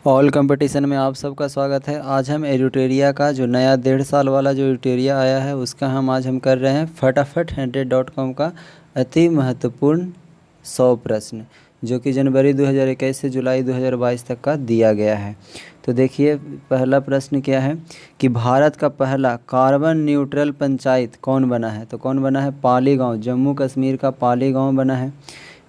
All competition में आप सबका स्वागत है। आज हम एडिटोरिया का जो नया 1.5 साल वाला जो एडिटोरिया आया है उसका आज हम कर रहे हैं फटाफट 100.com का अति महत्वपूर्ण 100 प्रश्न, जो कि जनवरी 2021 से जुलाई 2022 तक का दिया गया है। तो देखिए, पहला प्रश्न क्या है कि भारत का पहला कार्बन न्यूट्रल पंचायत कौन बना है? तो कौन बना है? पाली गाँव, जम्मू कश्मीर का पाली गाँव बना है।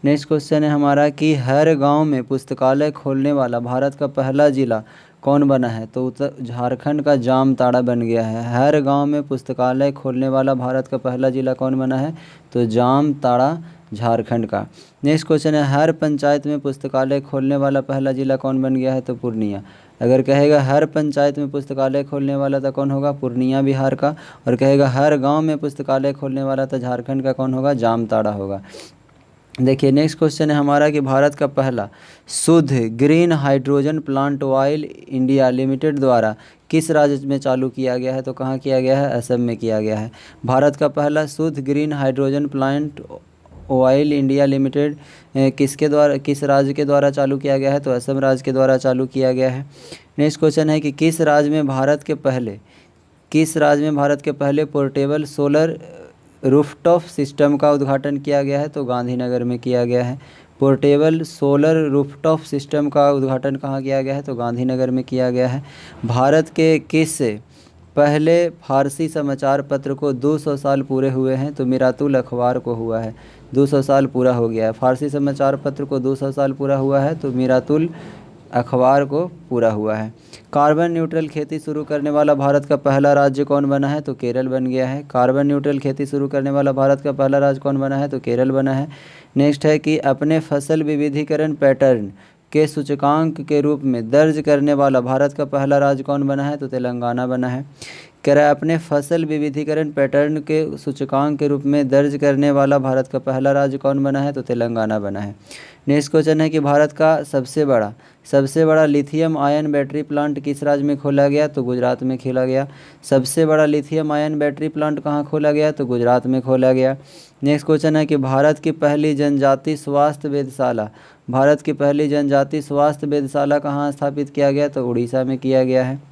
नेक्स्ट क्वेश्चन है हमारा कि हर गांव में पुस्तकालय खोलने वाला भारत का पहला जिला कौन बना है? तो उत्तर झारखंड का जामताड़ा बन गया है। हर गांव में पुस्तकालय खोलने वाला भारत का पहला जिला कौन बना है? तो जामताड़ा, झारखंड का। नेक्स्ट क्वेश्चन है हर पंचायत में पुस्तकालय खोलने वाला पहला जिला कौन बन गया है? तो पूर्णिया। अगर कहेगा हर पंचायत में पुस्तकालय खोलने वाला तो कौन होगा? पूर्णिया, बिहार का। और कहेगा हर गांव में पुस्तकालय खोलने वाला तो झारखंड का कौन होगा? जामताड़ा होगा। देखिए, नेक्स्ट क्वेश्चन है हमारा कि भारत का पहला शुद्ध green hydrogen plant oil India limited द्वारा किस राज्य में चालू किया गया है? तो कहाँ किया गया है? असम में किया गया है। भारत का पहला शुद्ध green hydrogen plant oil India limited किस राज्य के द्वारा चालू किया गया है? तो असम राज्य के द्वारा चालू किया गया है। नेक्स्ट क्वेश्चन है कि किस राज्य में भारत के पहले पोर्टेबल सोलर रूफटॉप सिस्टम का उद्घाटन किया गया है? तो गांधीनगर में किया गया है। पोर्टेबल सोलर रूफटॉप सिस्टम का उद्घाटन कहाँ किया गया है? तो गांधीनगर में किया गया है। भारत के किस पहले फारसी समाचार पत्र को 200 साल पूरे हुए हैं? तो मिरातुल अखबार को हुआ है। 200 साल पूरा हो गया है। फारसी समाचार पत्र को 200 साल पूरा हुआ है तो मिरातुल अखबार को पूरा हुआ है। कार्बन न्यूट्रल खेती शुरू करने वाला भारत का पहला राज्य कौन बना है? तो केरल बन गया है। कार्बन न्यूट्रल खेती शुरू करने वाला भारत का पहला राज्य कौन बना है? तो केरल बना है। नेक्स्ट है कि अपने फसल विविधीकरण पैटर्न के सूचकांक के रूप में दर्ज करने वाला भारत का पहला राज्य कौन बना है? तो तेलंगाना बना है। कह रहा है अपने फसल विविधीकरण पैटर्न के सूचकांक के रूप में दर्ज करने वाला भारत का पहला राज्य कौन बना है? तो तेलंगाना बना है। नेक्स्ट क्वेश्चन है कि भारत का सबसे बड़ा लिथियम आयन बैटरी प्लांट किस राज्य में खोला गया? तो गुजरात में खोला गया। सबसे बड़ा लिथियम आयन बैटरी प्लांट कहाँ खोला गया? तो गुजरात में खोला गया। नेक्स्ट क्वेश्चन है कि भारत की पहली जनजाति स्वास्थ्य वेधशाला कहाँ स्थापित किया गया? तो उड़ीसा में किया गया है।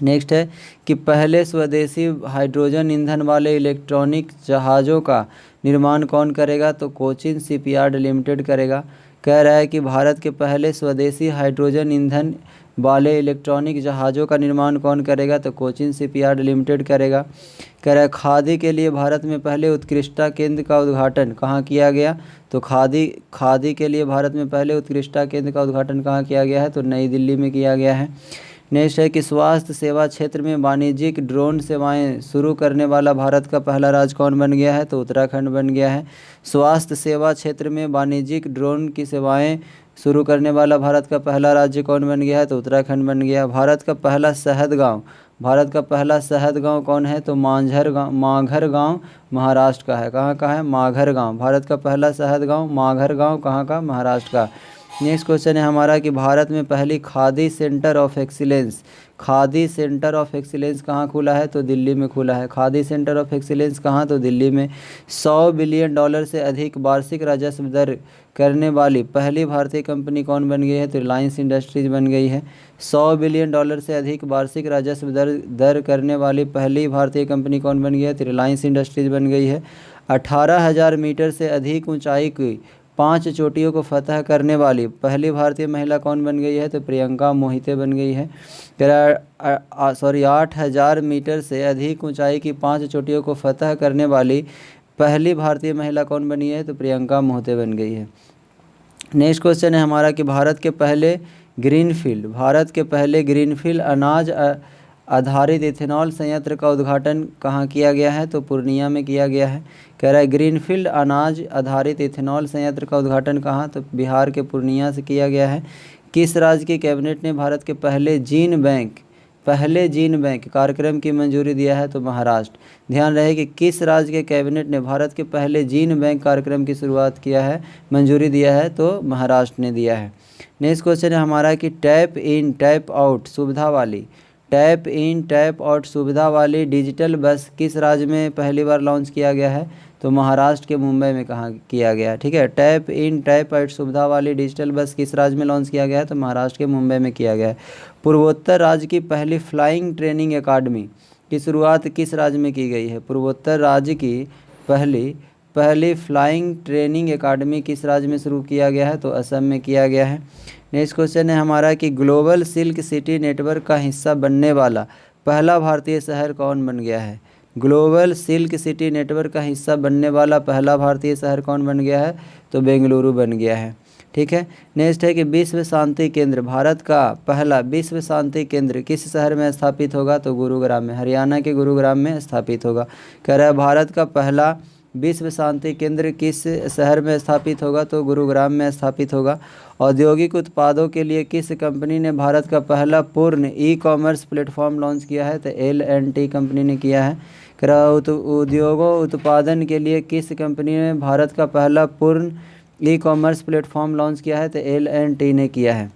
नेक्स्ट है कि पहले स्वदेशी हाइड्रोजन ईंधन वाले इलेक्ट्रॉनिक जहाज़ों का निर्माण कौन करेगा? तो कोचिन शिपयार्ड लिमिटेड करेगा। कह रहा है कि भारत के पहले स्वदेशी हाइड्रोजन ईंधन वाले इलेक्ट्रॉनिक जहाज़ों का निर्माण कौन करेगा? तो कोचिन शिपयार्ड लिमिटेड करेगा। कह रहा है खादी के लिए भारत में पहले उत्कृष्टता केंद्र का उद्घाटन कहाँ किया गया? तो खादी के लिए भारत में पहले उत्कृष्टता केंद्र का उद्घाटन कहाँ किया गया है? तो नई दिल्ली में किया गया है। नेक्स्ट है कि स्वास्थ्य सेवा क्षेत्र में वाणिज्यिक ड्रोन सेवाएं शुरू करने वाला भारत का पहला राज्य कौन बन गया है? तो उत्तराखंड बन गया है। स्वास्थ्य सेवा क्षेत्र में वाणिज्यिक ड्रोन की सेवाएं शुरू करने वाला भारत का पहला राज्य कौन बन गया है? तो उत्तराखंड बन गया। भारत का पहला शहद गांव कौन है? तो माघर गांव महाराष्ट्र का है। कहाँ का है? माघर गांव। भारत का पहला शहद गांव माघर गांव कहाँ का? महाराष्ट्र का। नेक्स्ट क्वेश्चन है हमारा कि भारत में पहली खादी सेंटर ऑफ एक्सीलेंस कहाँ खुला है? तो दिल्ली में खुला है। खादी सेंटर ऑफ एक्सीलेंस कहाँ? तो दिल्ली में। $100 बिलियन से अधिक वार्षिक राजस्व दर करने वाली पहली भारतीय कंपनी कौन बन गई है? तो रिलायंस इंडस्ट्रीज बन गई है। $100 बिलियन से अधिक वार्षिक राजस्व दर करने वाली पहली भारतीय कंपनी कौन बन गई है? तो रिलायंस इंडस्ट्रीज बन गई है। 18,000 मीटर से अधिक ऊंचाई की 5 चोटियों को फतह करने वाली पहली भारतीय महिला कौन बन गई है? तो प्रियंका मोहिते बन गई है। 8,000 मीटर से अधिक ऊंचाई की 5 चोटियों को फतह करने वाली पहली भारतीय महिला कौन बनी है? तो प्रियंका मोहिते बन गई है। नेक्स्ट क्वेश्चन है हमारा कि भारत के पहले ग्रीनफील्ड अनाज आधारित इथेनॉल संयंत्र का उद्घाटन कहाँ किया गया है? तो पूर्णिया में किया गया है। कह रहा है ग्रीनफील्ड अनाज आधारित इथेनॉल संयंत्र का उद्घाटन कहाँ? तो बिहार के पूर्णिया से किया गया है। किस राज्य की कैबिनेट ने भारत के पहले जीन बैंक कार्यक्रम की मंजूरी दिया है? तो महाराष्ट्र। ध्यान रहे कि किस राज्य के कैबिनेट ने भारत के पहले जीन बैंक कार्यक्रम की शुरुआत किया है, मंजूरी दिया है? तो महाराष्ट्र ने दिया है। नेक्स्ट क्वेश्चन है हमारा कि टैप इन टैप आउट सुविधा वाली टैप इन टैप आउट सुविधा वाली डिजिटल बस किस राज्य में पहली बार लॉन्च किया गया है? तो महाराष्ट्र के मुंबई में कहाँ किया गया है। ठीक है, टैप इन टैप आउट सुविधा वाली डिजिटल बस किस राज्य में लॉन्च किया गया है? तो महाराष्ट्र के मुंबई में किया गया है। पूर्वोत्तर राज्य की पहली फ्लाइंग ट्रेनिंग अकादमी की शुरुआत किस राज्य में की गई है? पूर्वोत्तर राज्य की पहली फ्लाइंग ट्रेनिंग एकेडमी किस राज्य में शुरू किया गया है? तो असम में किया गया है। नेक्स्ट क्वेश्चन है हमारा कि ग्लोबल सिल्क सिटी नेटवर्क का हिस्सा बनने वाला पहला भारतीय शहर कौन बन गया है? ग्लोबल सिल्क सिटी नेटवर्क का हिस्सा बनने वाला पहला भारतीय शहर कौन बन गया है? तो बेंगलुरु बन गया है। ठीक है, नेक्स्ट है कि विश्व शांति केंद्र, भारत का पहला विश्व शांति केंद्र किस शहर में स्थापित होगा? तो गुरुग्राम में, हरियाणा के गुरुग्राम में स्थापित होगा। कह रहा है भारत का पहला विश्व शांति केंद्र किस शहर में स्थापित होगा? तो गुरुग्राम में स्थापित होगा। औद्योगिक उत्पादों के लिए किस कंपनी ने भारत का पहला पूर्ण ई कॉमर्स प्लेटफॉर्म लॉन्च किया है? तो L&T कंपनी ने किया है। कह रहा उद्योगों उत्पादन के लिए किस कंपनी ने भारत का पहला पूर्ण ई कॉमर्स प्लेटफॉर्म लॉन्च किया है? तो L&T ने किया है।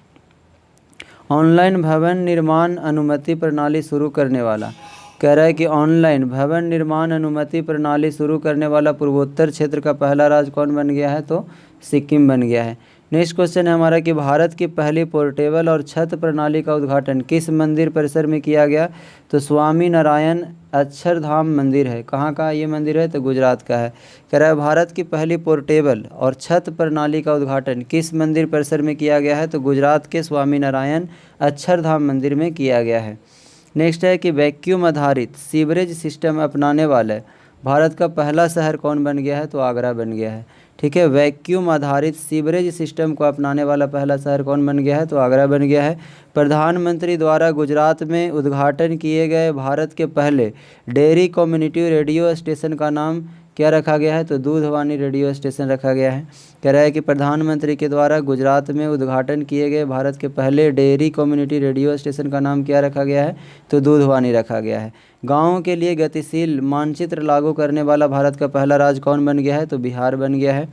ऑनलाइन भवन निर्माण अनुमति प्रणाली शुरू करने वाला, कह रहा है कि ऑनलाइन भवन निर्माण अनुमति प्रणाली शुरू करने वाला पूर्वोत्तर क्षेत्र का पहला राज्य कौन बन गया है? तो सिक्किम बन गया है। नेक्स्ट क्वेश्चन है हमारा कि भारत की पहली पोर्टेबल और छत प्रणाली का उद्घाटन किस मंदिर परिसर में किया गया? तो स्वामी नारायण अक्षरधाम मंदिर है। कहाँ का ये मंदिर है? तो गुजरात का है। कह रहा है भारत की पहली पोर्टेबल और छत प्रणाली का उद्घाटन किस मंदिर परिसर में किया गया है? तो गुजरात के स्वामी नारायण अक्षरधाम मंदिर में किया गया है। नेक्स्ट है कि वैक्यूम आधारित सीवरेज सिस्टम अपनाने वाले भारत का पहला शहर कौन बन गया है? तो आगरा बन गया है। ठीक है, वैक्यूम आधारित सीवरेज सिस्टम को अपनाने वाला पहला शहर कौन बन गया है? तो आगरा बन गया है। प्रधानमंत्री द्वारा गुजरात में उद्घाटन किए गए भारत के पहले डेयरी कम्युनिटी रेडियो स्टेशन का नाम क्या रखा गया है? तो दूधवानी रेडियो स्टेशन रखा गया है। कह रहा है कि प्रधानमंत्री के द्वारा गुजरात में उद्घाटन किए गए भारत के पहले डेयरी कम्युनिटी रेडियो स्टेशन का नाम क्या रखा गया है? तो दूधवानी रखा गया है। गाँव के लिए गतिशील मानचित्र लागू करने वाला भारत का पहला राज्य कौन बन गया है? तो बिहार बन गया है।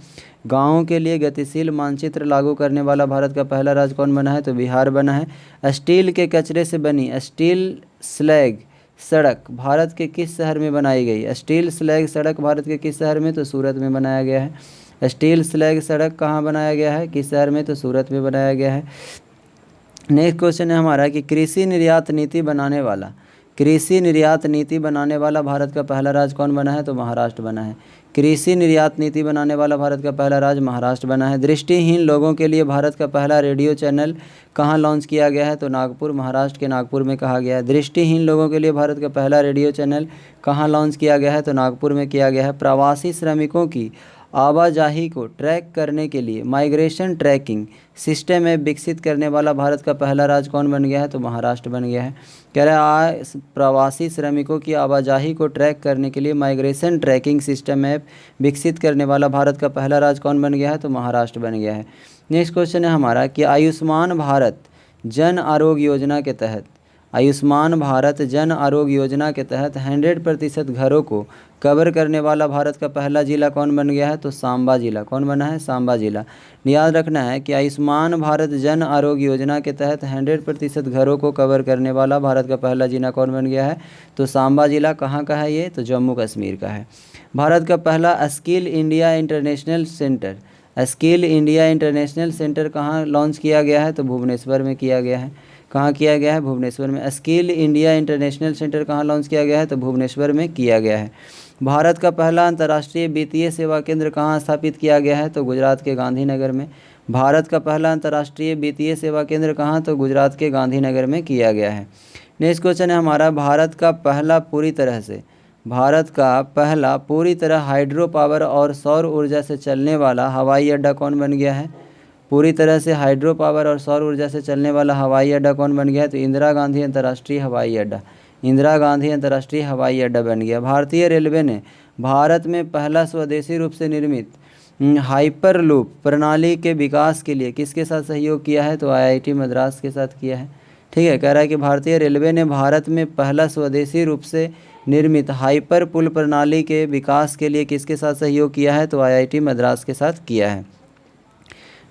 गाँव के लिए गतिशील मानचित्र लागू करने वाला भारत का पहला राज्य कौन बना है? तो बिहार बना है। स्टील के कचरे से बनी स्टील स्लैग सड़क भारत के किस शहर में बनाई गई? स्टील स्लैग सड़क भारत के किस शहर में? तो सूरत में बनाया गया है। स्टील स्लैग सड़क कहाँ बनाया गया है? किस शहर में? तो सूरत में बनाया गया है। नेक्स्ट क्वेश्चन है हमारा कि कृषि निर्यात नीति बनाने वाला भारत का पहला राज्य कौन बना है? तो महाराष्ट्र बना है। कृषि निर्यात नीति बनाने वाला भारत का पहला राज्य महाराष्ट्र बना है। दृष्टिहीन लोगों के लिए भारत का पहला रेडियो चैनल कहाँ लॉन्च किया गया है? तो नागपुर, महाराष्ट्र के नागपुर में कहा गया है। दृष्टिहीन लोगों के लिए भारत का पहला रेडियो चैनल कहाँ लॉन्च किया गया है? तो नागपुर में किया गया है। प्रवासी श्रमिकों की आवाजाही को ट्रैक करने के लिए माइग्रेशन ट्रैकिंग सिस्टम ऐप विकसित करने वाला भारत का पहला राज्य कौन बन गया है? तो महाराष्ट्र बन गया है। कह रहा है प्रवासी श्रमिकों की आवाजाही को ट्रैक करने के लिए माइग्रेशन ट्रैकिंग सिस्टम ऐप विकसित करने वाला भारत का पहला राज्य कौन बन गया है? तो महाराष्ट्र बन गया है। नेक्स्ट क्वेश्चन है हमारा कि आयुष्मान भारत जन आरोग्य योजना के तहत 100% घरों को कवर करने वाला भारत का पहला जिला कौन बन गया है? तो सांबा जिला। कौन बना है? सांबा जिला। याद रखना है कि आयुष्मान भारत जन आरोग्य योजना के तहत 100% घरों को कवर करने वाला भारत का पहला जिला कौन बन गया है? तो सांबा जिला। कहाँ का है ये? तो जम्मू कश्मीर का है। भारत का पहला स्किल इंडिया इंटरनेशनल सेंटर कहाँ लॉन्च किया गया है? तो भुवनेश्वर में किया गया है। कहाँ किया गया है? भुवनेश्वर में। स्किल इंडिया इंटरनेशनल सेंटर कहाँ लॉन्च किया गया है? तो भुवनेश्वर में किया गया है। भारत का पहला अंतर्राष्ट्रीय वित्तीय सेवा केंद्र कहाँ स्थापित किया गया है? तो गुजरात के गांधीनगर में। भारत का पहला अंतर्राष्ट्रीय वित्तीय सेवा केंद्र कहाँ? तो गुजरात के गांधीनगर में किया गया है। नेक्स्ट क्वेश्चन है हमारा भारत का पहला पूरी तरह हाइड्रो पावर और सौर ऊर्जा से चलने वाला हवाई अड्डा कौन बन गया है? पूरी तरह से हाइड्रो पावर और सौर ऊर्जा से चलने वाला हवाई अड्डा कौन बन गया है? तो इंदिरा गांधी अंतर्राष्ट्रीय हवाई अड्डा बन गया। भारतीय रेलवे ने भारत में पहला स्वदेशी रूप से निर्मित हाइपरलूप प्रणाली के विकास के लिए किसके साथ सहयोग किया है? तो IIT मद्रास के साथ किया है। ठीक है, कह रहा है कि भारतीय रेलवे ने भारत में पहला स्वदेशी रूप से निर्मित हाइपर पुल प्रणाली के विकास के लिए किसके साथ सहयोग किया है? तो IIT मद्रास के साथ किया है।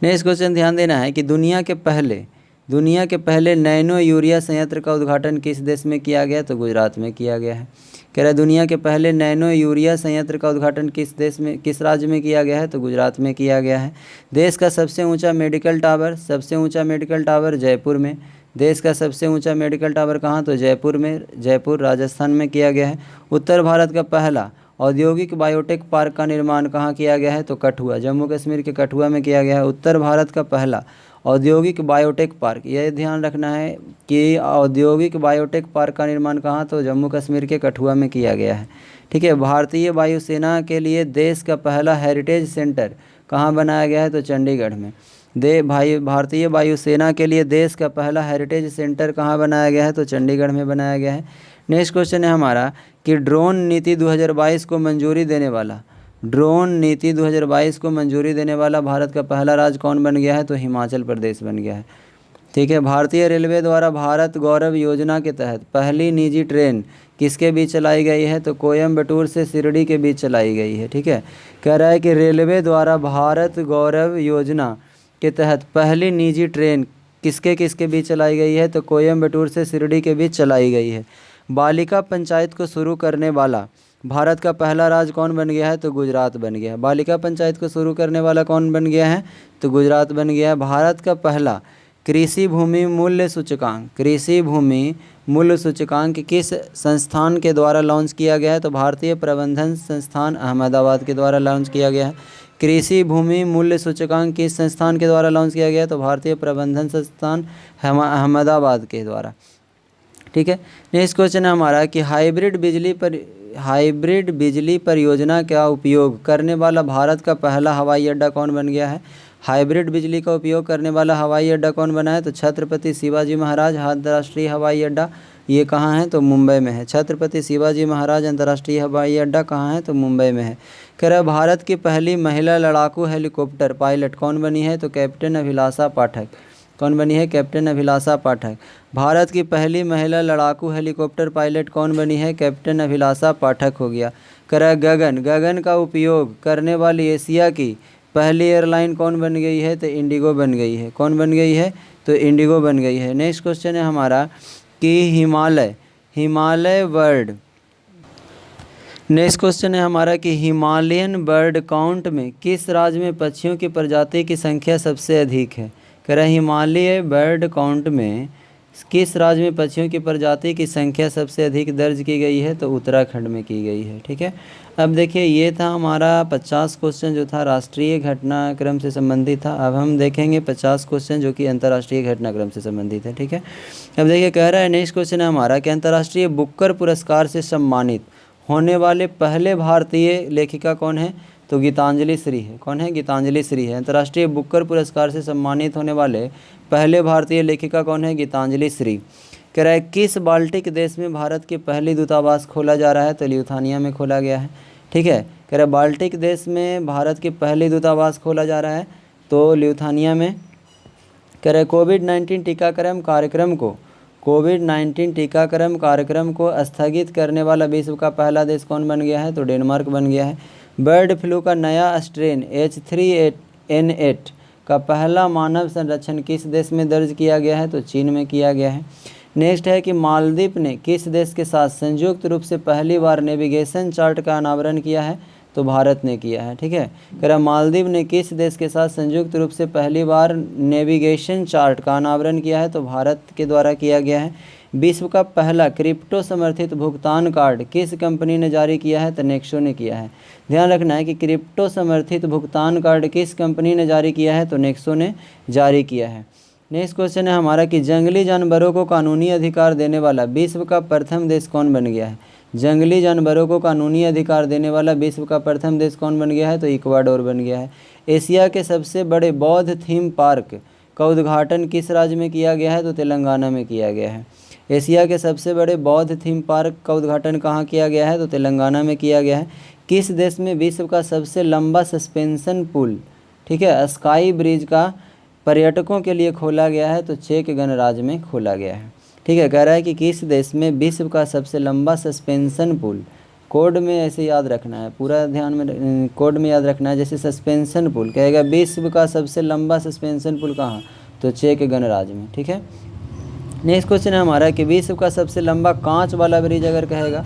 नेक्स्ट क्वेश्चन ध्यान देना है कि दुनिया के पहले दुनिया के पहले नैनो यूरिया संयंत्र का उद्घाटन किस देश में किया गया? तो गुजरात में किया गया है। कह रहा है दुनिया के पहले नैनो यूरिया संयंत्र का उद्घाटन किस देश में, किस राज्य में किया गया है? तो गुजरात में किया गया है। देश का सबसे ऊंचा मेडिकल टावर, सबसे ऊंचा मेडिकल टावर जयपुर में। देश का सबसे ऊंचा मेडिकल टावर कहाँ? तो जयपुर में, जयपुर राजस्थान में किया गया है। उत्तर भारत का पहला औद्योगिक बायोटेक पार्क का निर्माण कहाँ किया गया है? तो कठुआ, जम्मू कश्मीर के कठुआ में किया गया है। उत्तर भारत का पहला औद्योगिक बायोटेक पार्क, यह ध्यान रखना है कि औद्योगिक बायोटेक पार्क का निर्माण कहाँ? तो जम्मू कश्मीर के कठुआ में किया गया है। ठीक है। भारतीय वायुसेना के लिए देश का पहला हेरिटेज सेंटर कहाँ बनाया गया है? तो चंडीगढ़ में। भारतीय वायुसेना के लिए देश का पहला हेरिटेज सेंटर कहाँ बनाया गया है? तो चंडीगढ़ में बनाया गया है। नेक्स्ट क्वेश्चन है हमारा कि ड्रोन नीति 2022 को मंजूरी देने वाला, ड्रोन नीति 2022 को मंजूरी देने वाला भारत का पहला राज्य कौन बन गया है? तो हिमाचल प्रदेश बन गया है। ठीक है। भारतीय रेलवे द्वारा भारत गौरव योजना के तहत पहली निजी ट्रेन किसके बीच चलाई गई है? तो कोयम्बटूर से शिरडी के बीच चलाई गई है। ठीक है। कह रहा है कि रेलवे द्वारा भारत गौरव योजना के तहत पहली निजी ट्रेन किसके किसके बीच चलाई गई है? तो कोयम्बटूर से शिरडी के बीच चलाई गई है। बालिका पंचायत को शुरू करने वाला भारत का पहला राज्य कौन बन गया है? तो गुजरात बन गया है। बालिका पंचायत को शुरू करने वाला कौन बन गया है? तो गुजरात बन गया है। भारत का पहला कृषि भूमि मूल्य सूचकांक, कृषि भूमि मूल्य सूचकांक किस संस्थान के द्वारा लॉन्च किया गया है? तो भारतीय प्रबंधन संस्थान अहमदाबाद के द्वारा लॉन्च किया गया है। कृषि भूमि मूल्य सूचकांक किस संस्थान के द्वारा लॉन्च किया गया है? तो भारतीय प्रबंधन संस्थान अहमदाबाद के द्वारा। ठीक है। नेक्स्ट क्वेश्चन है हमारा कि हाइब्रिड बिजली परियोजना का उपयोग करने वाला भारत का पहला हवाई अड्डा कौन बन गया है? हाइब्रिड बिजली का उपयोग करने वाला हवाई अड्डा कौन बना है? तो छत्रपति शिवाजी महाराज अंतर्राष्ट्रीय हवाई अड्डा। ये कहाँ है? तो मुंबई में है। छत्रपति शिवाजी महाराज अंतर्राष्ट्रीय हवाई अड्डा कहाँ है? तो मुंबई में है। कह रहा है भारत की पहली महिला लड़ाकू हेलीकॉप्टर पायलट कौन बनी है? तो कैप्टन अभिलाषा पाठक। कौन बनी है? कैप्टन अभिलाषा पाठक। भारत की पहली महिला लड़ाकू हेलीकॉप्टर पायलट कौन बनी है? कैप्टन अभिलाषा पाठक हो गया। कह रहा है गगन का उपयोग करने वाली एशिया की पहली एयरलाइन कौन बन गई है? तो इंडिगो बन गई है। कौन बन गई है? तो इंडिगो बन गई है। नेक्स्ट क्वेश्चन है हमारा कि हिमालय बर्ड, नेक्स्ट क्वेश्चन है हमारा कि हिमालयन बर्ड काउंट में किस राज्य में पक्षियों की प्रजाति की संख्या सबसे अधिक है? कह रहा है हिमालय बर्ड काउंट में किस राज्य में पक्षियों की प्रजाति की संख्या सबसे अधिक दर्ज की गई है? तो उत्तराखंड में की गई है। ठीक है। अब देखिए ये था हमारा 50 क्वेश्चन जो था राष्ट्रीय घटनाक्रम से संबंधित था। अब हम देखेंगे 50 क्वेश्चन जो कि अंतर्राष्ट्रीय घटनाक्रम से संबंधित है। ठीक है। अब देखिए कह रहा है नेक्स्ट क्वेश्चन है हमारा कि अंतर्राष्ट्रीय बुकर पुरस्कार से सम्मानित होने वाले पहले भारतीय लेखिका कौन है? तो गीतांजलि श्री है। कौन है? गीतांजलि श्री है। अंतर्राष्ट्रीय बुकर पुरस्कार से सम्मानित होने वाले पहले भारतीय लेखिका कौन है? गीतांजलि श्री। कह रहा है किस बाल्टिक देश में भारत की पहली दूतावास खोला जा रहा है? तो लिथुआनिया में खोला गया है। ठीक है। कह रहा है बाल्टिक देश में भारत की पहली दूतावास खोला जा रहा है तो लिथुआनिया में। कह रहा है कोविड-19 टीकाकरण कार्यक्रम को स्थगित करने वाला विश्व का पहला देश कौन बन गया है? तो डेनमार्क बन गया है। बर्ड फ्लू का नया स्ट्रेन H3N8 का पहला मानव संरक्षण किस देश में दर्ज किया गया है? तो चीन में किया गया है। नेक्स्ट है कि मालदीव ने किस देश के साथ संयुक्त रूप से पहली बार नेविगेशन चार्ट का अनावरण किया है? तो भारत ने किया है। ठीक है। कह रहा मालदीव ने किस देश के साथ संयुक्त रूप से पहली बार नेविगेशन चार्ट का अनावरण किया है? तो भारत के द्वारा किया गया है। विश्व का पहला क्रिप्टो समर्थित भुगतान कार्ड किस कंपनी ने जारी किया है? तो नेक्सो ने किया है। ध्यान रखना है कि क्रिप्टो समर्थित भुगतान कार्ड किस कंपनी ने जारी किया है? तो नेक्सो ने जारी किया है। नेक्स्ट क्वेश्चन है हमारा कि जंगली जानवरों को कानूनी अधिकार देने वाला विश्व का प्रथम देश कौन बन गया है? जंगली जानवरों को कानूनी अधिकार देने वाला विश्व का प्रथम देश कौन बन गया है? तो इक्वाडोर बन गया है। एशिया के सबसे बड़े बौद्ध थीम पार्क का उद्घाटन किस राज्य में किया गया है? तो तेलंगाना में किया गया है। एशिया के सबसे बड़े बौद्ध थीम पार्क का उद्घाटन कहाँ किया गया है? तो तेलंगाना में किया गया है। किस देश में विश्व का सबसे लंबा सस्पेंशन पुल, ठीक है, स्काई ब्रिज का पर्यटकों के लिए खोला गया है? तो चेक गणराज्य में खोला गया है। ठीक है। कह रहा है कि किस देश में विश्व का सबसे लंबा सस्पेंशन पुल, कोड में ऐसे याद रखना है, पूरा ध्यान में कोड में याद रखना है। जैसे सस्पेंशन पुल कहेगा विश्व का सबसे लंबा सस्पेंशन पुल कहाँ? तो चेक गणराज्य में। ठीक है, नेक्स्ट क्वेश्चन है हमारा कि विश्व का सबसे लंबा कांच वाला ब्रिज अगर कहेगा,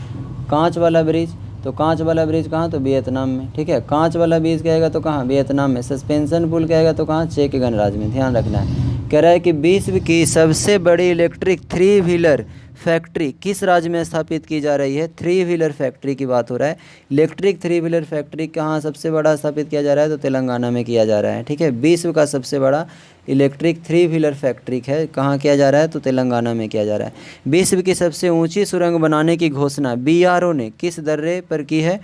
कांच वाला ब्रिज, तो कांच वाला ब्रिज कहाँ, तो वियतनाम में। ठीक है, कांच वाला ब्रिज कहेगा तो कहाँ, वियतनाम में। सस्पेंशन पुल कहेगा तो कहाँ, चेक गणराज्य में। ध्यान रखना है। कह रहा है कि विश्व की सबसे बड़ी इलेक्ट्रिक 3 व्हीलर फैक्ट्री किस राज्य में स्थापित की जा रही है। 3 व्हीलर फैक्ट्री की बात हो रहा है। इलेक्ट्रिक 3 व्हीलर फैक्ट्री कहाँ सबसे बड़ा स्थापित किया जा रहा है, तो तेलंगाना में किया जा रहा है। ठीक है, विश्व का सबसे बड़ा इलेक्ट्रिक 3 व्हीलर फैक्ट्री है, कहाँ किया जा रहा है, तो तेलंगाना में किया जा रहा है। विश्व की सबसे ऊंची सुरंग बनाने की घोषणा BRO ने किस दर्रे पर की है,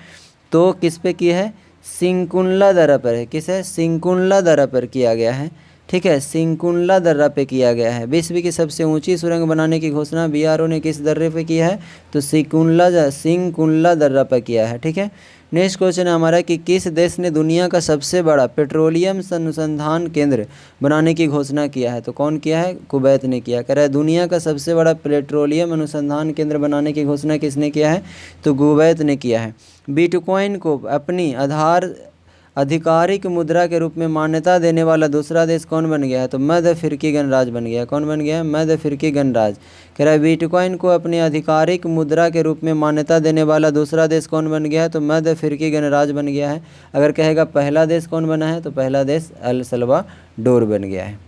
तो किस पे की है, सिंकुनला दर्रा पर है। किस है, सिंकुनला दर्रा पर किया गया है। ठीक है, सिंकुनला दर्रा पे किया गया है। विश्व की सबसे ऊंची सुरंग बनाने की घोषणा BRO ने किस दर्रे पे किया है, तो सिंकुनला दर्रा पर किया है। ठीक है, नेक्स्ट क्वेश्चन है हमारा कि किस देश ने दुनिया का सबसे बड़ा पेट्रोलियम अनुसंधान केंद्र बनाने की घोषणा किया है, तो कौन किया है, कुवैत ने किया। कह रहा है दुनिया का सबसे बड़ा पेट्रोलियम अनुसंधान केंद्र बनाने की घोषणा किसने किया है, तो कुवैत ने किया है। बिटकॉइन को अपनी आधिकारिक मुद्रा के रूप में मान्यता देने वाला दूसरा देश कौन बन गया है, तो मध्य अफ्रीकी गणराज्य बन गया है। कौन बन गया है, मध्य अफ्रीकी गणराज्य। कह रहा है बिटकॉइन को अपनी आधिकारिक मुद्रा के रूप में मान्यता देने वाला दूसरा देश कौन बन गया है, तो मध्य अफ्रीकी गणराज्य बन गया है। अगर कहेगा पहला देश कौन बना है, तो पहला देश एल सल्वाडोर बन गया है।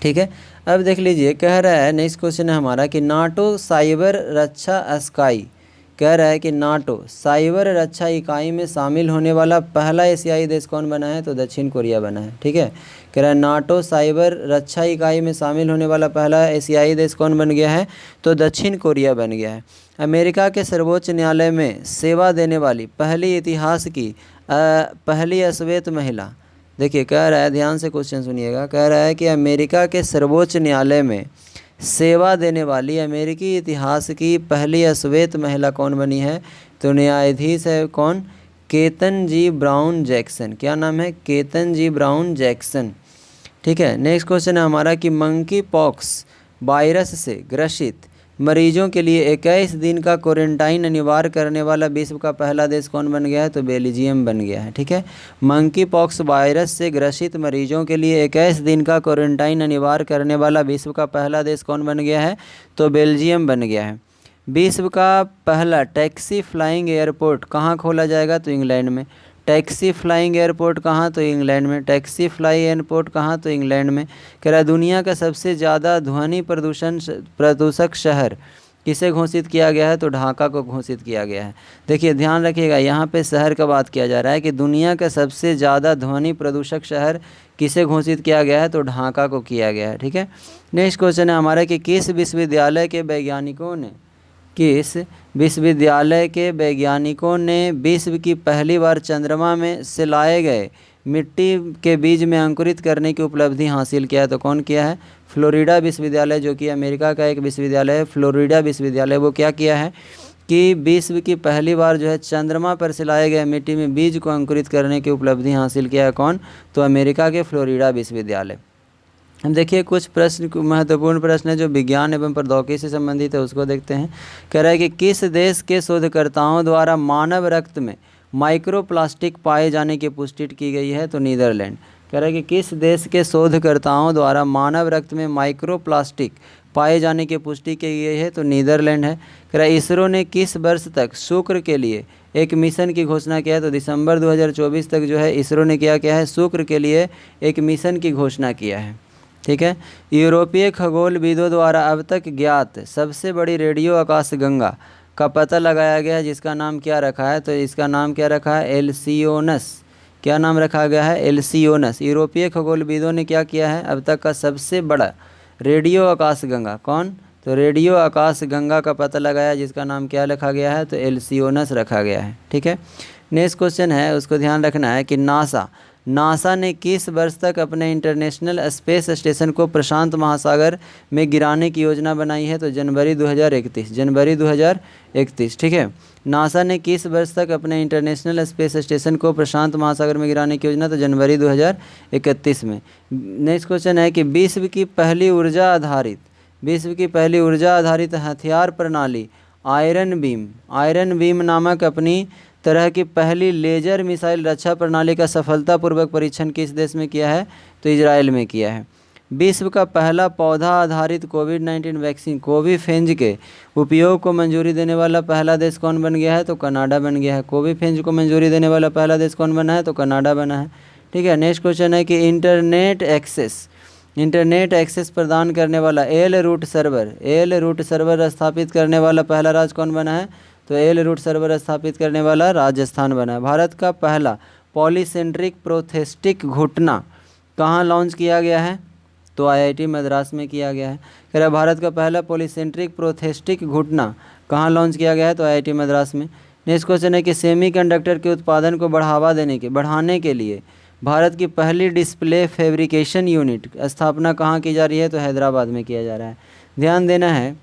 ठीक है, अब देख लीजिए, कह रहा है नेक्स्ट क्वेश्चन है हमारा कि नाटो साइबर रक्षा स्काई, कह रहा है कि नाटो साइबर रक्षा इकाई में शामिल होने वाला पहला एशियाई देश कौन बना है, तो दक्षिण कोरिया बना है। ठीक है, कह रहा है नाटो साइबर रक्षा इकाई में शामिल होने वाला पहला एशियाई देश कौन बन गया है, तो दक्षिण कोरिया बन गया है। अमेरिका के सर्वोच्च न्यायालय में सेवा देने वाली पहली इतिहास की पहली अश्वेत महिला, देखिए कह रहा है, ध्यान से क्वेश्चन सुनिएगा। कह रहा है कि अमेरिका के सर्वोच्च न्यायालय में सेवा देने वाली अमेरिकी इतिहास की पहली अश्वेत महिला कौन बनी है, तो न्यायाधीश है कौन, केतन जी ब्राउन जैक्सन। क्या नाम है, केतन जी ब्राउन जैक्सन। ठीक है, नेक्स्ट क्वेश्चन है हमारा कि मंकी पॉक्स वायरस से ग्रसित मरीजों के लिए 21 दिन का क्वारंटाइन अनिवार्य करने वाला विश्व का पहला देश कौन बन गया है, तो बेल्जियम बन गया है। ठीक है, मंकी पॉक्स वायरस से ग्रसित मरीजों के लिए 21 दिन का क्वारंटाइन अनिवार्य करने वाला विश्व का पहला देश कौन बन गया है, तो बेल्जियम बन गया है। विश्व का पहला टैक्सी फ्लाइंग एयरपोर्ट कहाँ खोला जाएगा, तो इंग्लैंड में। टैक्सी फ्लाइंग एयरपोर्ट कहाँ, तो इंग्लैंड में। टैक्सी फ्लाई एयरपोर्ट कहाँ, तो इंग्लैंड में। कह रहा है दुनिया का सबसे ज़्यादा ध्वनि प्रदूषक शहर किसे घोषित किया गया है, तो ढाका को घोषित किया गया है। देखिए ध्यान रखिएगा, यहाँ पे शहर का बात किया जा रहा है कि दुनिया का सबसे ज़्यादा ध्वनि प्रदूषक शहर किसे घोषित किया गया है, तो ढाका को किया गया है। ठीक है, नेक्स्ट क्वेश्चन है हमारा कि किस विश्वविद्यालय के वैज्ञानिकों ने विश्व की पहली बार चंद्रमा में से लाए गए मिट्टी के बीज में अंकुरित करने की उपलब्धि हासिल किया है, तो कौन किया है, फ्लोरिडा विश्वविद्यालय, जो कि अमेरिका का एक विश्वविद्यालय है, फ्लोरिडा विश्वविद्यालय। वो क्या किया है कि विश्व की पहली बार जो है चंद्रमा पर से लाए गए मिट्टी में बीज को अंकुरित करने की उपलब्धि हासिल किया है। कौन, तो अमेरिका के फ्लोरिडा विश्वविद्यालय। हम देखिए कुछ प्रश्न, महत्वपूर्ण प्रश्न है जो विज्ञान एवं प्रौद्योगिकी से संबंधित है, उसको देखते हैं। कह रहा है कि किस देश के शोधकर्ताओं द्वारा मानव रक्त में माइक्रोप्लास्टिक पाए जाने की पुष्टि की गई है, तो नीदरलैंड। कह रहा है कि किस देश के शोधकर्ताओं द्वारा मानव रक्त में माइक्रोप्लास्टिक पाए जाने की पुष्टि की गई है, तो नीदरलैंड है। कह रहा है इसरो ने किस वर्ष तक शुक्र के लिए एक मिशन की घोषणा किया है, तो दिसंबर 2024 तक जो है इसरो ने क्या किया है, शुक्र के लिए एक मिशन की घोषणा किया है। ठीक है, यूरोपीय खगोलविदों द्वारा अब तक ज्ञात सबसे बड़ी रेडियो आकाशगंगा का पता लगाया गया है, जिसका नाम क्या रखा है, तो इसका नाम क्या रखा है, एल्सियोनस। क्या नाम रखा गया है, एल्सियोनस। यूरोपीय खगोलविदों ने क्या किया है, अब तक का सबसे बड़ा रेडियो आकाशगंगा, कौन, तो रेडियो आकाशगंगा का पता लगाया, जिसका नाम क्या रखा गया है, तो एल्सियोनस रखा गया है। ठीक है, नेक्स्ट क्वेश्चन है, उसको ध्यान रखना है कि नासा ने किस वर्ष तक अपने इंटरनेशनल स्पेस स्टेशन को प्रशांत महासागर में गिराने की योजना बनाई है, तो जनवरी 2031। ठीक है, नासा ने किस वर्ष तक अपने इंटरनेशनल स्पेस स्टेशन को प्रशांत महासागर में गिराने की योजना, तो जनवरी 2031 में। नेक्स्ट क्वेश्चन है कि विश्व की पहली ऊर्जा आधारित हथियार प्रणाली आयरन बीम नामक अपनी तरह की पहली लेजर मिसाइल रक्षा प्रणाली का सफलतापूर्वक परीक्षण किस देश में किया है, तो इजराइल में किया है। विश्व का पहला पौधा आधारित कोविड-19 वैक्सीन कोविफेंज के उपयोग को मंजूरी देने वाला पहला देश कौन बन गया है? तो कनाडा बन गया है। कोविफेंज को मंजूरी देने वाला पहला देश कौन बना है? तो कनाडा बना है। ठीक है, नेक्स्ट क्वेश्चन है कि इंटरनेट एक्सेस प्रदान करने वाला एल रूट सर्वर स्थापित करने वाला पहला राज्य कौन बना है? तो एल रूट सर्वर स्थापित करने वाला राजस्थान बना है। भारत का पहला पॉलीसेंट्रिक प्रोस्थेटिक घुटना कहाँ लॉन्च किया गया है? तो आईआईटी मद्रास में किया गया है। कह रहा है भारत का पहला पॉलीसेंट्रिक प्रोस्थेटिक घुटना कहाँ लॉन्च किया गया है? तो आईआईटी मद्रास में। नेक्स्ट क्वेश्चन है कि सेमीकंडक्टर के उत्पादन को बढ़ाने के लिए भारत की पहली डिस्प्ले फैब्रिकेशन यूनिट स्थापना कहाँ की जा रही है? तो हैदराबाद में किया जा रहा है। ध्यान देना है,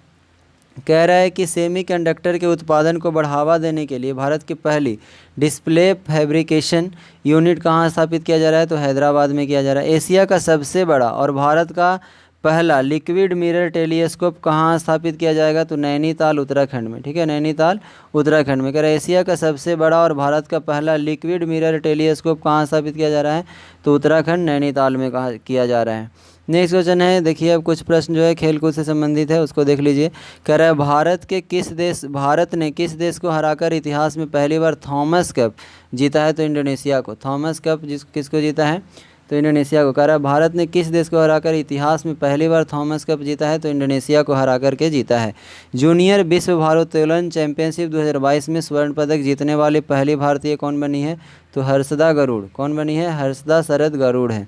कह रहा है कि सेमीकंडक्टर के उत्पादन को बढ़ावा देने के लिए भारत की पहली डिस्प्ले फैब्रिकेशन यूनिट कहाँ स्थापित किया जा रहा है? तो हैदराबाद में किया जा रहा है। एशिया का सबसे बड़ा और भारत का पहला लिक्विड मिरर टेलीस्कोप कहाँ स्थापित किया जाएगा? तो नैनीताल उत्तराखंड में। ठीक है, नैनीताल उत्तराखंड में। कह रहा है एशिया का सबसे बड़ा और भारत का पहला लिक्विड मिरर टेलीस्कोप कहाँ स्थापित किया जा रहा है? तो उत्तराखंड नैनीताल में कहा किया जा रहा है। नेक्स्ट क्वेश्चन है, देखिए अब कुछ प्रश्न जो है खेलकूद से संबंधित है, उसको देख लीजिए। कह रहा है भारत ने किस देश को हराकर इतिहास में पहली बार थॉमस कप जीता है? तो इंडोनेशिया को। थॉमस कप किसको जीता है? तो इंडोनेशिया को। कह रहा है भारत ने किस देश को हराकर इतिहास में पहली बार थॉमस कप जीता है? तो इंडोनेशिया को हरा करके जीता है। जूनियर विश्व भारोत्तोलन चैंपियनशिप 2022 में स्वर्ण पदक जीतने वाली पहली भारतीय कौन बनी है? तो हर्षदा गरुड़। कौन बनी है? हर्षदा शरद गरुड़ है।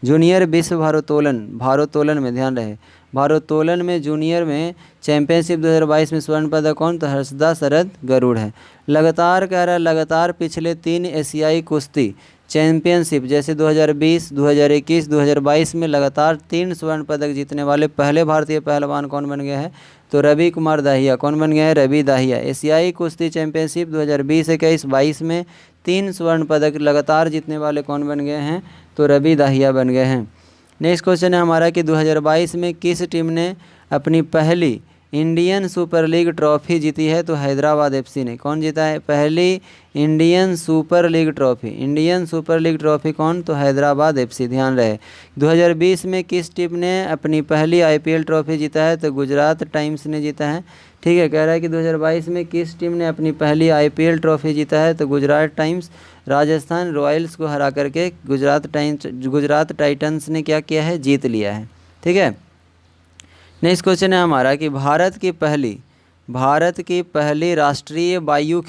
जूनियर विश्व भारोत्तोलन में ध्यान रहे, भारोत्तोलन में जूनियर में चैंपियनशिप 2022 में स्वर्ण पदक कौन? तो हर्षदा शरद गरुड़ है। लगातार कह रहा है लगातार पिछले 3 एशियाई कुश्ती चैंपियनशिप जैसे 2020, 2021, 2022 में लगातार 3 स्वर्ण पदक जीतने वाले पहले भारतीय पहलवान कौन बन गया है? तो रवि कुमार दाहिया। कौन बन गया है? रवि दाहिया। एशियाई कुश्ती चैंपियनशिप 2020, 21, 22 में 3 स्वर्ण पदक लगातार जीतने वाले कौन बन गए हैं? तो रवि दाहिया बन गए हैं। नेक्स्ट क्वेश्चन है हमारा कि 2022 में किस टीम ने अपनी पहली इंडियन सुपर लीग ट्रॉफी जीती है? तो हैदराबाद एफसी ने। कौन जीता है? पहली इंडियन सुपर लीग ट्रॉफी कौन? तो हैदराबाद एफसी। ध्यान रहे। 2020 में किस टीम ने अपनी पहली आईपीएल ट्रॉफी जीता है? तो गुजरात टाइम्स ने जीता है। ठीक है, कह रहा है कि 2022 में किस टीम ने अपनी पहली आईपीएल ट्रॉफी जीता है? तो गुजरात टाइम्स। राजस्थान रॉयल्स को हरा करके गुजरात टाइटंस ने क्या किया है? जीत लिया है। ठीक है, नेक्स्ट क्वेश्चन है हमारा कि भारत की पहली राष्ट्रीय वायु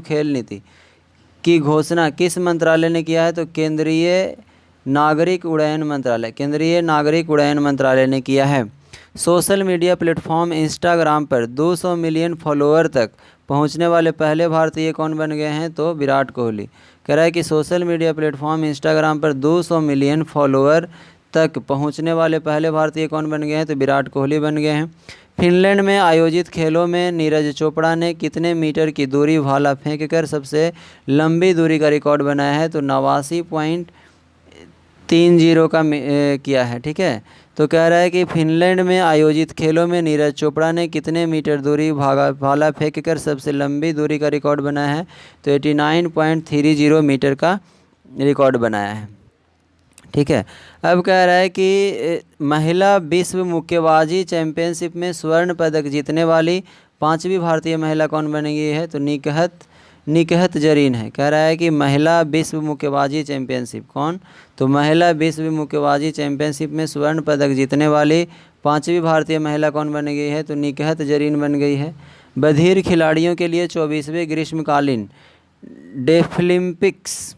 खेल नीति की घोषणा किस मंत्रालय ने किया है? तो केंद्रीय नागरिक उड्डयन मंत्रालय ने किया है। सोशल मीडिया प्लेटफॉर्म इंस्टाग्राम पर 200 मिलियन फॉलोअर तक पहुंचने वाले पहले भारतीय कौन बन गए हैं? तो विराट कोहली। कह रहा है कि सोशल मीडिया प्लेटफॉर्म इंस्टाग्राम पर 200 मिलियन फॉलोअर तक पहुंचने वाले पहले भारतीय कौन बन गए हैं? तो विराट कोहली बन गए हैं। फिनलैंड में आयोजित खेलों में नीरज चोपड़ा ने कितने मीटर की दूरी भाला फेंककर सबसे लंबी दूरी का रिकॉर्ड बनाया है? तो 89.30 का किया है। ठीक है, तो कह रहा है कि फिनलैंड में आयोजित खेलों में नीरज चोपड़ा ने कितने मीटर दूरी भाला फेंककर सबसे लंबी दूरी का रिकॉर्ड बनाया है? तो 89.30 मीटर का रिकॉर्ड बनाया है। ठीक है, अब कह रहा है कि महिला विश्व मुक्केबाजी चैंपियनशिप में स्वर्ण पदक जीतने वाली 5वीं भारतीय महिला कौन बनेगी है? तो निकहत जरीन है। कह रहा है कि महिला विश्व मुक्केबाजी चैंपियनशिप कौन? तो महिला विश्व मुक्केबाजी चैंपियनशिप में स्वर्ण पदक जीतने वाली 5वीं भारतीय महिला कौन बन गई है? तो निकहत जरीन बन गई है। बधिर खिलाड़ियों के लिए 24वें ग्रीष्मकालीन डेफलिम्पिक्स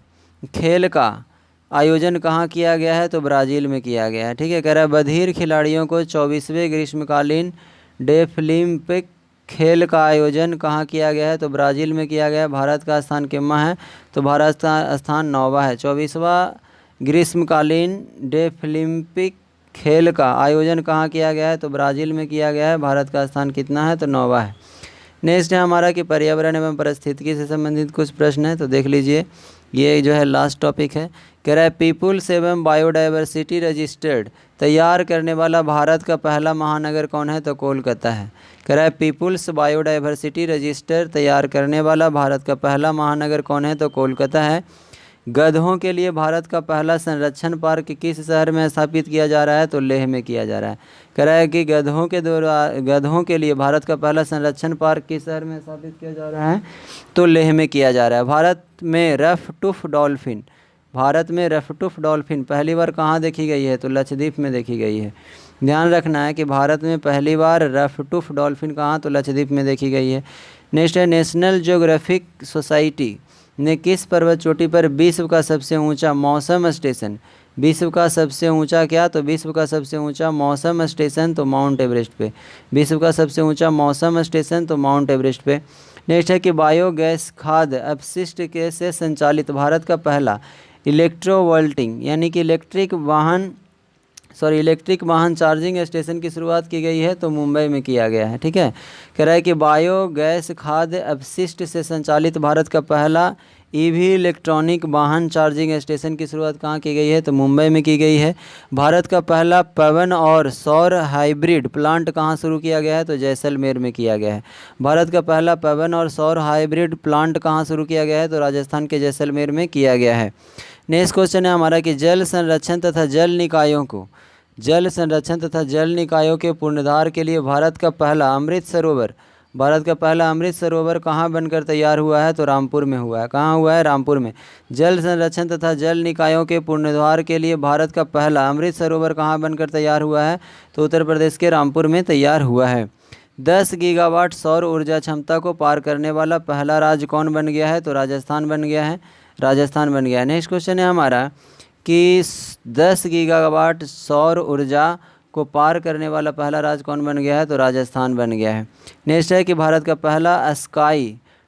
खेल का आयोजन कहाँ किया गया है? तो ब्राज़ील में किया गया है। ठीक है, कह रहा है बधिर खिलाड़ियों को 24वें ग्रीष्मकालीन डेफलिम्पिक खेल का आयोजन कहाँ किया गया है? तो ब्राज़ील में किया गया है। भारत का स्थान कितना है? तो भारत का स्थान 9वां है। 24वां ग्रीष्मकालीन डेफलिम्पिक खेल का आयोजन कहाँ किया गया है? तो ब्राज़ील में किया गया है। भारत का स्थान कितना है? तो 9वां है। नेक्स्ट है हमारा कि पर्यावरण एवं पारिस्थितिकी से संबंधित कुछ प्रश्न है, तो देख लीजिए। ये जो है लास्ट टॉपिक है। कह रहा है पीपुल्स एवं बायोडाइवर्सिटी रजिस्टर्ड तैयार करने वाला भारत का पहला महानगर कौन है? तो कोलकाता है। कह रहा है पीपुल्स बायोडाइवर्सिटी रजिस्टर तैयार करने वाला भारत का पहला महानगर कौन है? तो कोलकाता है। गधों के लिए भारत का पहला संरक्षण पार्क किस शहर में स्थापित किया जा रहा है? तो लेह में किया जा रहा है। कह रहा है कि गधों के लिए भारत का पहला संरक्षण पार्क किस शहर में स्थापित किया जा रहा है? तो लेह में किया जा रहा है। भारत में रफ टूफ डॉल्फिन पहली बार कहाँ देखी गई है? तो लक्षद्वीप में देखी गई है। ध्यान रखना है कि भारत में पहली बार रफ टूफ डॉल्फिन कहाँ? तो लक्षद्वीप में देखी गई है। नेक्स्ट है, नेशनल ज्योग्राफिक सोसाइटी ने किस पर्वत चोटी पर विश्व का सबसे ऊंचा मौसम स्टेशन, विश्व का सबसे ऊंचा क्या? तो विश्व का सबसे ऊंचा मौसम स्टेशन तो माउंट एवरेस्ट पे, विश्व का सबसे ऊंचा मौसम स्टेशन तो माउंट एवरेस्ट पे। नेक्स्ट है कि बायोगैस खाद्य अपशिष्ट के से संचालित भारत का पहला इलेक्ट्रोवोल्टिंग यानी कि इलेक्ट्रिक वाहन चार्जिंग स्टेशन की शुरुआत की गई है तो मुंबई में किया गया है। ठीक है, कह रहा है कि बायोगैस खाद्य अपशिष्ट से संचालित भारत का पहला ईवी इलेक्ट्रॉनिक वाहन चार्जिंग स्टेशन की शुरुआत कहाँ की गई है? तो मुंबई में की गई है। भारत का पहला पवन और सौर हाइब्रिड प्लांट कहाँ शुरू किया गया है? तो जैसलमेर में किया गया है। भारत का पहला पवन और सौर हाइब्रिड प्लांट कहाँ शुरू किया गया है? तो राजस्थान के जैसलमेर में किया गया है। नेक्स्ट क्वेश्चन है हमारा कि जल संरक्षण तथा जल निकायों के पुनरुद्धार के लिए भारत का पहला अमृत सरोवर कहाँ बनकर तैयार हुआ है? तो रामपुर में हुआ है। कहाँ हुआ है? रामपुर में। जल संरक्षण तथा जल निकायों के पुनरुद्धार के लिए भारत का पहला अमृत सरोवर कहाँ बनकर तैयार हुआ है? तो उत्तर प्रदेश के रामपुर में तैयार हुआ है। 10 गीगावाट सौर ऊर्जा क्षमता को पार करने वाला पहला राज्य कौन बन गया है? तो राजस्थान बन गया है। नेक्स्ट क्वेश्चन है हमारा कि 10 गीगावाट सौर ऊर्जा को पार करने वाला पहला राज्य कौन बन गया है? तो राजस्थान बन गया है। नेक्स्ट है कि भारत का पहला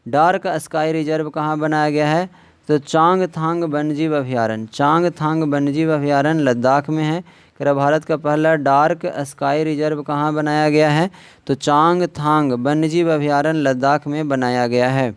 डार्क स्काई रिजर्व कहाँ बनाया गया है? तो चांगथांग वन्यजीव अभयारण्य लद्दाख में है। कह भारत का पहला डार्क स्काई रिजर्व कहाँ बनाया गया है? तो चांगथांग वन्यजीव अभयारण्य लद्दाख में बनाया गया है।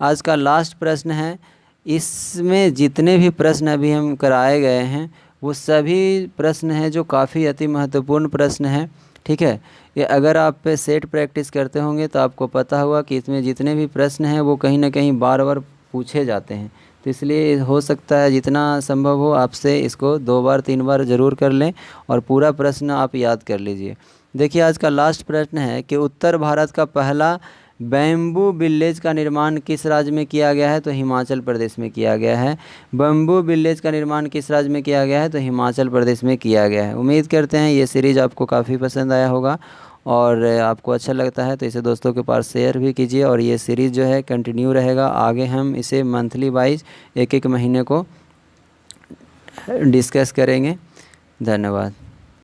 आज का लास्ट प्रश्न है, इसमें जितने भी प्रश्न अभी हम कराए गए हैं वो सभी प्रश्न हैं जो काफ़ी अति महत्वपूर्ण प्रश्न हैं। ठीक है, ये अगर आप पे सेट प्रैक्टिस करते होंगे तो आपको पता होगा कि इसमें जितने भी प्रश्न हैं वो कहीं ना कहीं बार बार पूछे जाते हैं, तो इसलिए हो सकता है जितना संभव हो आपसे इसको 2 बार 3 बार ज़रूर कर लें और पूरा प्रश्न आप याद कर लीजिए। देखिए आज का लास्ट प्रश्न है कि उत्तर भारत का पहला बैम्बू विलेज का निर्माण किस राज्य में किया गया है? तो हिमाचल प्रदेश में किया गया है। बैम्बू विलेज का निर्माण किस राज्य में किया गया है? तो हिमाचल प्रदेश में किया गया है। उम्मीद करते हैं ये सीरीज़ आपको काफ़ी पसंद आया होगा और आपको अच्छा लगता है तो इसे दोस्तों के पास शेयर भी कीजिए और ये सीरीज़ जो है कंटिन्यू रहेगा। आगे हम इसे मंथली वाइज एक महीने को डिस्कस करेंगे। धन्यवाद।